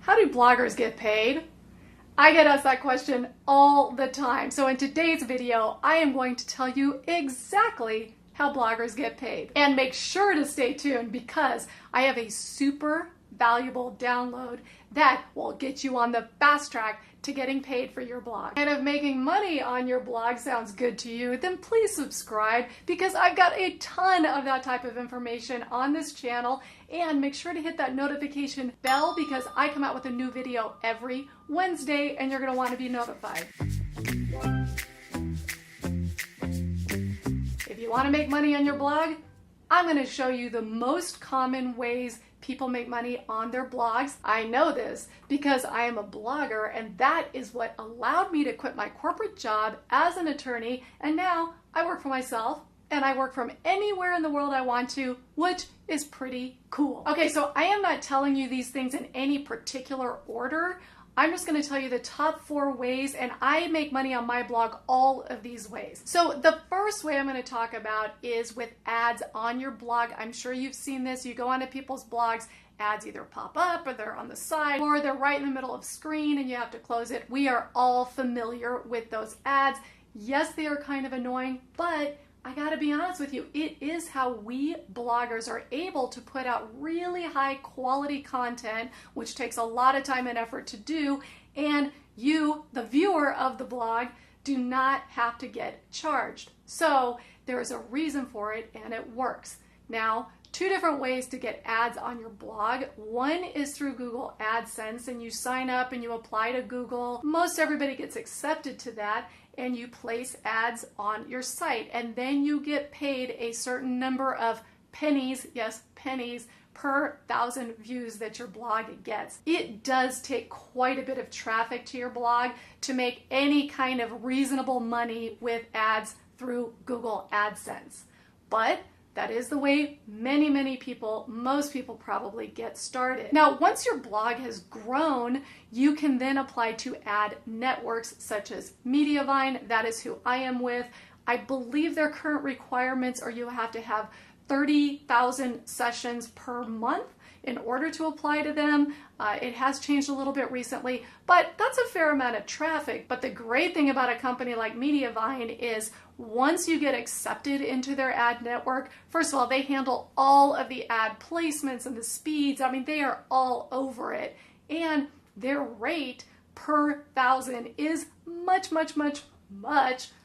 How do bloggers get paid? I get asked that question all the time. So in today's video, I am going to tell you exactly how bloggers get paid. And make sure to stay tuned because I have a super valuable download that will get you on the fast track to getting paid for your blog. And if making money on your blog sounds good to you, then please subscribe because I've got a ton of that type of information on this channel. And make sure to hit that notification bell because I come out with a new video every Wednesday and you're gonna want to be notified. If you want to make money on your blog, I'm going to show you the most common ways people make money on their blogs. I know this because I am a blogger, and that is what allowed me to quit my corporate job as an attorney, and now I work for myself and I work from anywhere in the world I want to, which is pretty cool. Okay, so I am not telling you these things in any particular order. I'm just going to tell you the top 4 ways, and I make money on my blog all of these ways. So the first way I'm going to talk about is with ads on your blog. I'm sure you've seen this. You go onto people's blogs, ads either pop up or they're on the side or they're right in the middle of screen and you have to close it. We are all familiar with those ads. Yes, they are kind of annoying, but I gotta be honest with you, it is how we bloggers are able to put out really high quality content, which takes a lot of time and effort to do, and you, the viewer of the blog, do not have to get charged. So there is a reason for it and it works. Now, 2 different ways to get ads on your blog. One is through Google AdSense, and you sign up and you apply to Google. Most everybody gets accepted to that, and you place ads on your site, and then you get paid a certain number of pennies, yes, pennies, per 1,000 views that your blog gets. It does take quite a bit of traffic to your blog to make any kind of reasonable money with ads through Google AdSense. But that is the way many people, most people probably get started. Now, once your blog has grown, you can then apply to ad networks such as Mediavine. That is who I am with. I believe their current requirements are you have to have 30,000 sessions per month in order to apply to them. It has changed a little bit recently, but that's a fair amount of traffic. But the great thing about a company like Mediavine is once you get accepted into their ad network, first of all, they handle all of the ad placements and the speeds. I mean, they are all over it. And their rate per 1,000 is much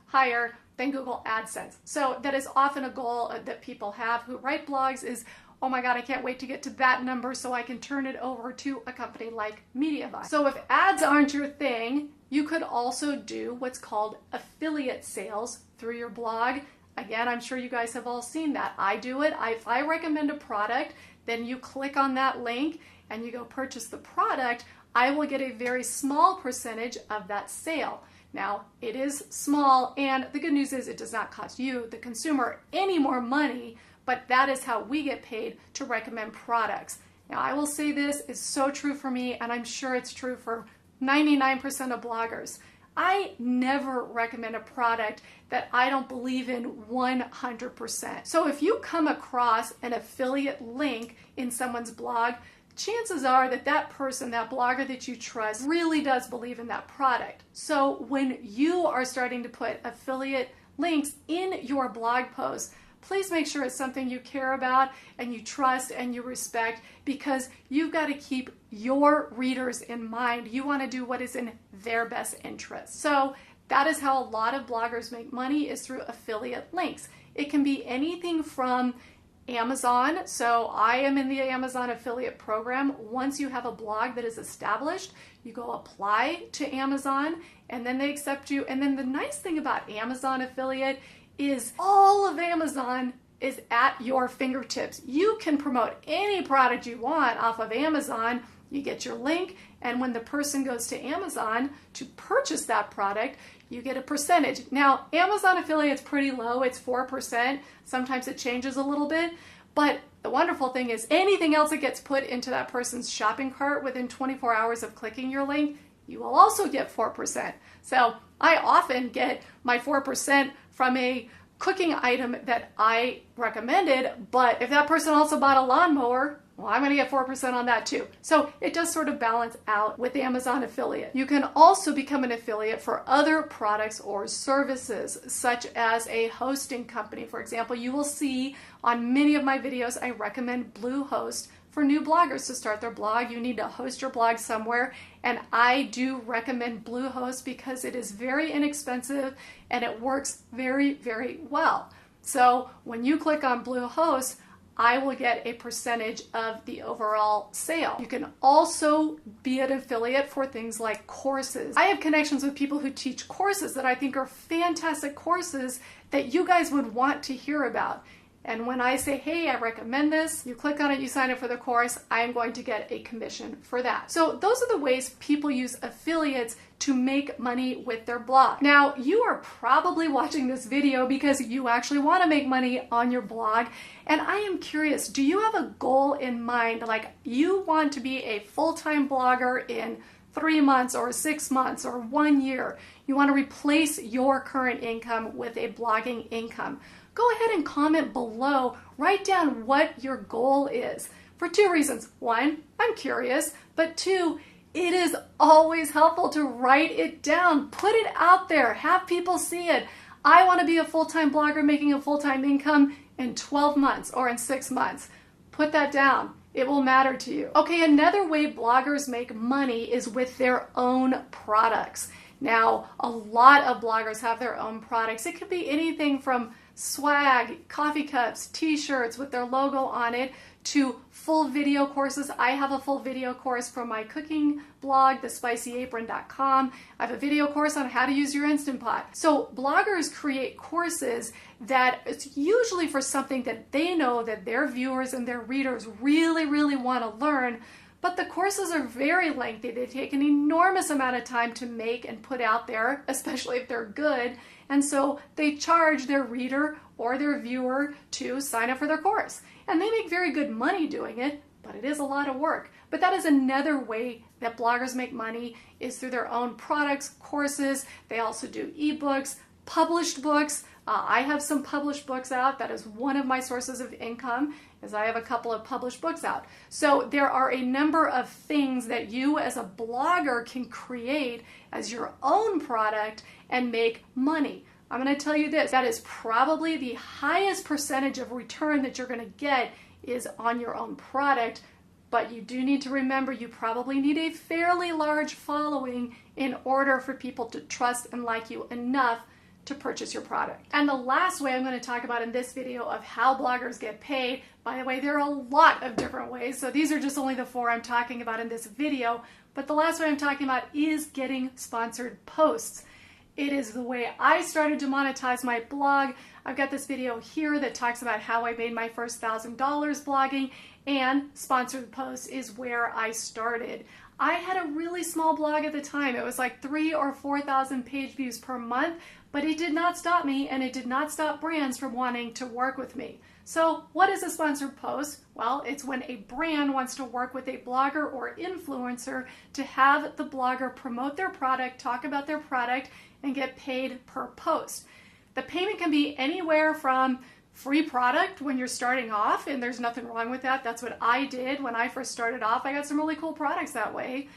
higher than Google AdSense. So that is often a goal that people have who write blogs is, oh my God, I can't wait to get to that number so I can turn it over to a company like Mediavine. So if ads aren't your thing, you could also do what's called affiliate sales through your blog. Again, I'm sure you guys have all seen that. I do it. If I recommend a product, then you click on that link and you go purchase the product, I will get a very small percentage of that sale. Now, it is small, and the good news is it does not cost you, the consumer, any more money, but that is how we get paid to recommend products. Now, I will say this is so true for me, and I'm sure it's true for 99% of bloggers. I never recommend a product that I don't believe in 100%. So if you come across an affiliate link in someone's blog, chances are that that person, that blogger that you trust, really does believe in that product. So when you are starting to put affiliate links in your blog posts, please make sure it's something you care about and you trust and you respect, because you've got to keep your readers in mind. You want to do what is in their best interest. So that is how a lot of bloggers make money, is through affiliate links. It can be anything from Amazon. So I am in the Amazon affiliate program. Once you have a blog that is established, you go apply to Amazon and then they accept you. And then the nice thing about Amazon affiliate is all of Amazon is at your fingertips. You can promote any product you want off of Amazon. You get your link, and when the person goes to Amazon to purchase that product, you get a percentage. Now, Amazon affiliate's pretty low, it's 4%. Sometimes it changes a little bit, but the wonderful thing is anything else that gets put into that person's shopping cart within 24 hours of clicking your link, you will also get 4%. So I often get my 4% from a cooking item that I recommended, but if that person also bought a lawnmower, well, I'm going to get 4% on that too. So it does sort of balance out with Amazon affiliate. You can also become an affiliate for other products or services, such as a hosting company. For example, you will see on many of my videos, I recommend Bluehost for new bloggers to start their blog. You need to host your blog somewhere, and I do recommend Bluehost because it is very inexpensive and it works very, very well. So when you click on Bluehost, I will get a percentage of the overall sale. You can also be an affiliate for things like courses. I have connections with people who teach courses that I think are fantastic courses that you guys would want to hear about. And when I say, hey, I recommend this, you click on it, you sign up for the course, I am going to get a commission for that. So those are the ways people use affiliates to make money with their blog. Now, you are probably watching this video because you actually want to make money on your blog. And I am curious, do you have a goal in mind? Like, you want to be a full-time blogger in 3 months or 6 months or 1 year. You want to replace your current income with a blogging income. Go ahead and comment below. Write down what your goal is for 2 reasons. 1, I'm curious, but 2, it is always helpful to write it down. Put it out there. Have people see it. I want to be a full-time blogger making a full-time income in 12 months or in 6 months. Put that down. It will matter to you. Okay, another way bloggers make money is with their own products. Now, a lot of bloggers have their own products. It could be anything from swag, coffee cups, t-shirts with their logo on it, to full video courses. I have a full video course from my cooking blog, thespicyapron.com. I have a video course on how to use your Instant Pot. So bloggers create courses that it's usually for something that they know that their viewers and their readers really, really want to learn. But the courses are very lengthy. They take an enormous amount of time to make and put out there, especially if they're good. And so they charge their reader or their viewer to sign up for their course. And they make very good money doing it, but it is a lot of work. But that is another way that bloggers make money, is through their own products, courses. They also do ebooks, published books. I have some published books out. That is one of my sources of income, is I have a couple of published books out. So there are a number of things that you as a blogger can create as your own product and make money. I'm going to tell you this, that is probably the highest percentage of return that you're going to get is on your own product. But you do need to remember you probably need a fairly large following in order for people to trust and like you enough to purchase your product. And the last way I'm going to talk about in this video of how bloggers get paid, by the way, there are a lot of different ways, so these are just only the 4 I'm talking about in this video, but the last way I'm talking about is getting sponsored posts. It is the way I started to monetize my blog. I've got this video here that talks about how I made my first $1,000 blogging, and sponsored posts is where I started. I had a really small blog at the time. It was like 3,000 or 4,000 page views per month, but it did not stop me, and it did not stop brands from wanting to work with me. So what is a sponsored post? Well, it's when a brand wants to work with a blogger or influencer to have the blogger promote their product, talk about their product, and get paid per post. The payment can be anywhere from free product when you're starting off, and there's nothing wrong with that. That's what I did when I first started off. I got some really cool products that way,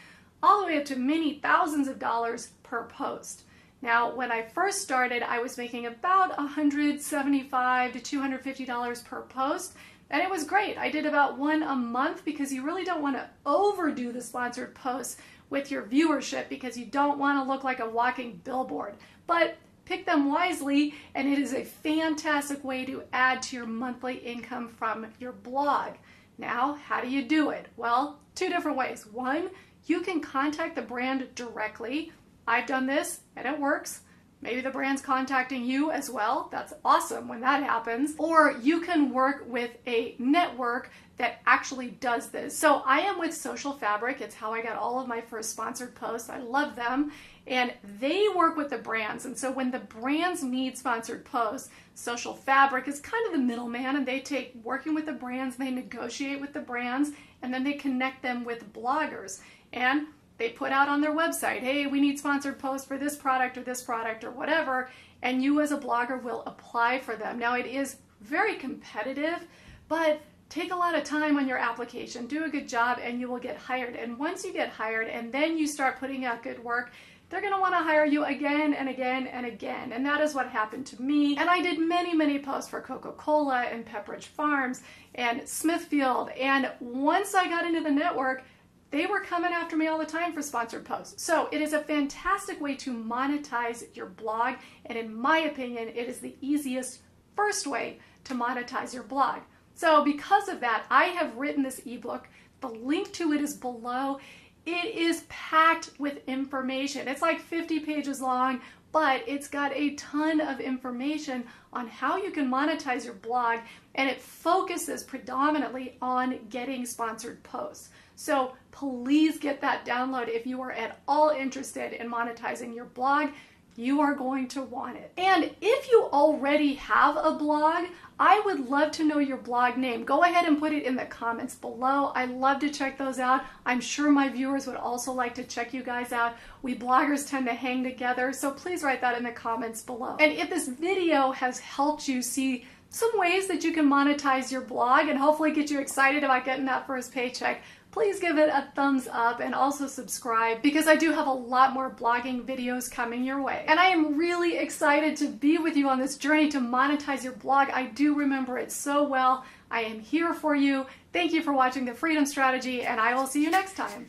all the way up to many thousands of dollars per post. Now, when I first started, I was making about $175 to $250 per post, and it was great. I did about 1 a month because you really don't want to overdo the sponsored posts with your viewership because you don't want to look like a walking billboard. But pick them wisely, and it is a fantastic way to add to your monthly income from your blog. Now, how do you do it? Well, 2 different ways. 1, you can contact the brand directly. I've done this and it works. Maybe the brand's contacting you as well. That's awesome when that happens. Or you can work with a network that actually does this. So I am with Social Fabric. It's how I got all of my first sponsored posts. I love them. And they work with the brands. And so when the brands need sponsored posts, Social Fabric is kind of the middleman, and they take working with the brands, they negotiate with the brands, and then they connect them with bloggers. And they put out on their website, hey, we need sponsored posts for this product or whatever, and you as a blogger will apply for them. Now, it is very competitive, but take a lot of time on your application, do a good job, and you will get hired. And once you get hired and then you start putting out good work, they're going to want to hire you again and again and again. And that is what happened to me. And I did many, many posts for Coca-Cola and Pepperidge Farms and Smithfield. And once I got into the network, they were coming after me all the time for sponsored posts. So it is a fantastic way to monetize your blog. And in my opinion, it is the easiest first way to monetize your blog. So because of that, I have written this ebook. The link to it is below. It is packed with information. It's like 50 pages long, but it's got a ton of information on how you can monetize your blog, and it focuses predominantly on getting sponsored posts. So please get that download if you are at all interested in monetizing your blog. You are going to want it. And if you already have a blog, I would love to know your blog name. Go ahead and put it in the comments below. I love to check those out. I'm sure my viewers would also like to check you guys out. We bloggers tend to hang together, so please write that in the comments below. And if this video has helped you see some ways that you can monetize your blog and hopefully get you excited about getting that first paycheck, please give it a thumbs up and also subscribe, because I do have a lot more blogging videos coming your way. And I am really excited to be with you on this journey to monetize your blog. I do remember it so well. I am here for you. Thank you for watching The Freedom Strategy, and I will see you next time.